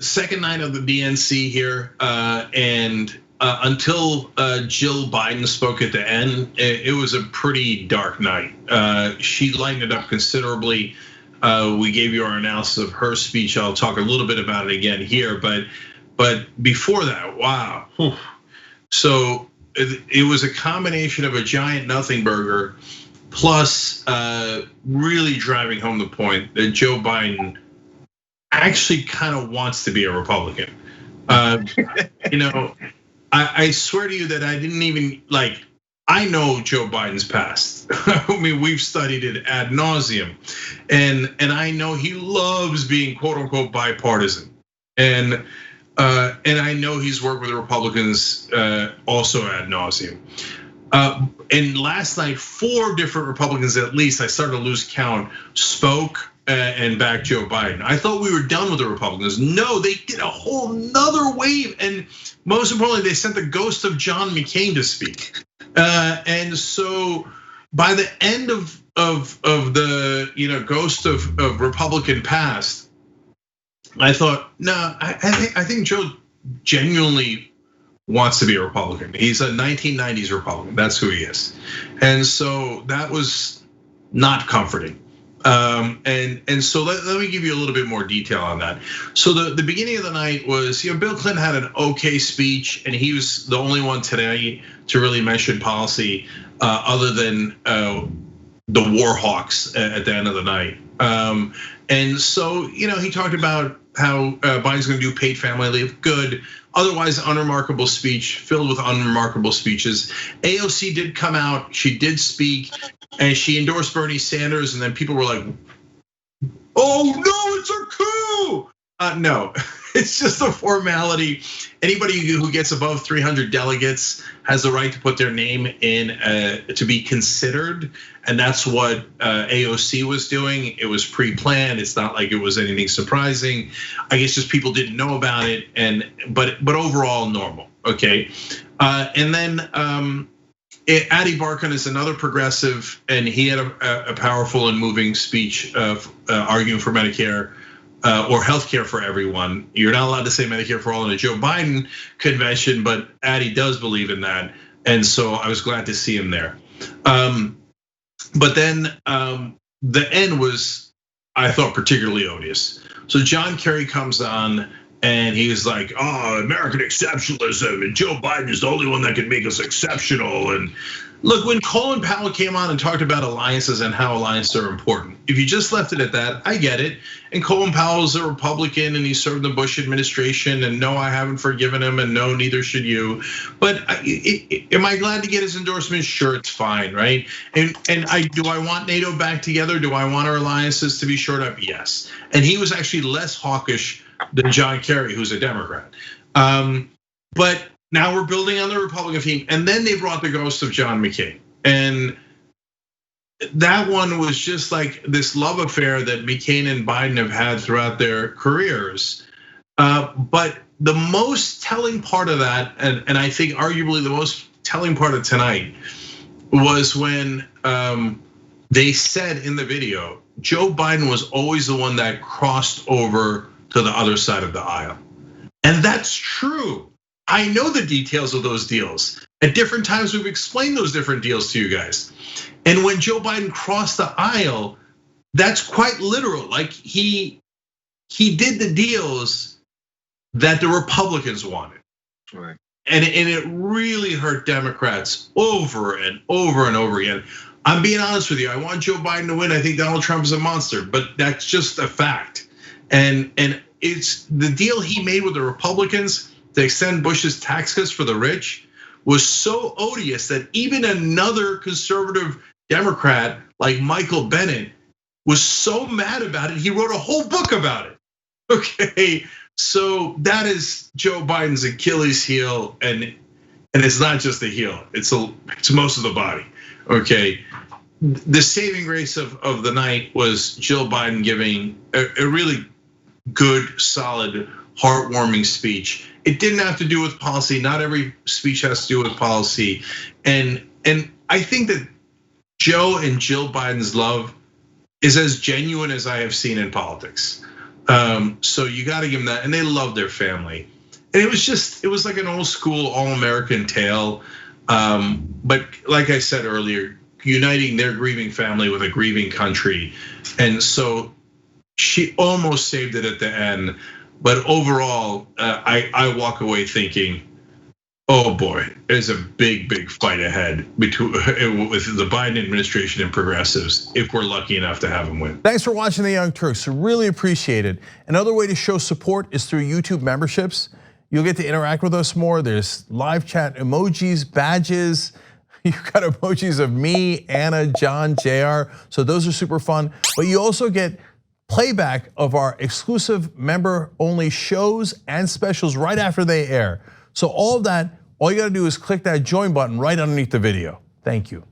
second night of the DNC here, and until Jill Biden spoke at the end, it was a pretty dark night. She lightened it up considerably. We gave you our analysis of her speech. I'll talk a little bit about it again here, but before that, wow. So it was a combination of a giant nothing burger, plus really driving home the point that Joe Biden actually kind of wants to be a Republican. I swear to you that I didn't even I know Joe Biden's past. I mean, we've studied it ad nauseum, and I know he loves being quote unquote bipartisan, and I know he's worked with Republicans also ad nauseum. And last night, 4 different Republicans, at least, I started to lose count, spoke and backed Joe Biden. I thought we were done with the Republicans. No, they did a whole nother wave, and most importantly, they sent the ghost of John McCain to speak. And so by the end of the ghost of Republican past, I thought, no, I think Joe genuinely wants to be a Republican. He's a 1990s Republican. That's who he is. And so that was not comforting. And so let me give you a little bit more detail on that. So the beginning of the night was, Bill Clinton had an okay speech, and he was the only one today to really mention policy, other than the war hawks at the end of the night. And so he talked about how Biden's going to do paid family leave. Good. Otherwise, unremarkable speech filled with unremarkable speeches. AOC did come out. She did speak. And she endorsed Bernie Sanders, and then people were like, "Oh no, it's a coup!" No, it's just a formality. Anybody who gets above 300 delegates has the right to put their name in to be considered, and that's what AOC was doing. It was pre-planned. It's not like it was anything surprising. I guess just people didn't know about it, but overall normal. Okay, and then. Adi Barkan is another progressive, and he had a powerful and moving speech of arguing for Medicare or healthcare for everyone. You're not allowed to say Medicare for all in a Joe Biden convention, but Adi does believe in that, and so I was glad to see him there. But then the end was, I thought, particularly odious. So John Kerry comes on. And he was like, "Oh, American exceptionalism, and Joe Biden is the only one that can make us exceptional." And look, when Colin Powell came on and talked about alliances and how alliances are important, if you just left it at that, I get it. And Colin Powell's a Republican, and he served the Bush administration. And no, I haven't forgiven him, and no, neither should you. But am I glad to get his endorsement? Sure, it's fine, right? And do I want NATO back together? Do I want our alliances to be shored up? Yes. And he was actually less hawkish than John Kerry, who's a Democrat. But now we're building on the Republican team. And then they brought the ghost of John McCain. And that one was just like this love affair that McCain and Biden have had throughout their careers. But the most telling part of that, and I think arguably the most telling part of tonight, was when they said in the video, Joe Biden was always the one that crossed over to the other side of the aisle. And that's true. I know the details of those deals. At different times, we've explained those different deals to you guys. And when Joe Biden crossed the aisle, that's quite literal. Like he did the deals that the Republicans wanted. Right. And it really hurt Democrats over and over and over again. I'm being honest with you. I want Joe Biden to win. I think Donald Trump is a monster, but that's just a fact. And it's the deal he made with the Republicans to extend Bush's tax cuts for the rich was so odious that even another conservative Democrat like Michael Bennet was so mad about it, he wrote a whole book about it. Okay, so that is Joe Biden's Achilles heel, and it's not just the heel; it's most of the body. Okay, the saving grace of the night was Jill Biden giving a really good, solid, heartwarming speech. It didn't have to do with policy. Not every speech has to do with policy, and I think that Joe and Jill Biden's love is as genuine as I have seen in politics. So you got to give them that, and they love their family. And it was like an old school all-American tale. But like I said earlier, uniting their grieving family with a grieving country. And so she almost saved it at the end. But overall, I walk away thinking, oh boy, there's a big fight ahead with the Biden administration and progressives if we're lucky enough to have them win. Thanks for watching the Young Turks. Really appreciate it. Another way to show support is through YouTube memberships. You'll get to interact with us more. There's live chat emojis, badges. You've got emojis of me, Anna, John, JR. So those are super fun. But you also get playback of our exclusive member-only shows and specials right after they air. So all of that, all you gotta do is click that join button right underneath the video. Thank you.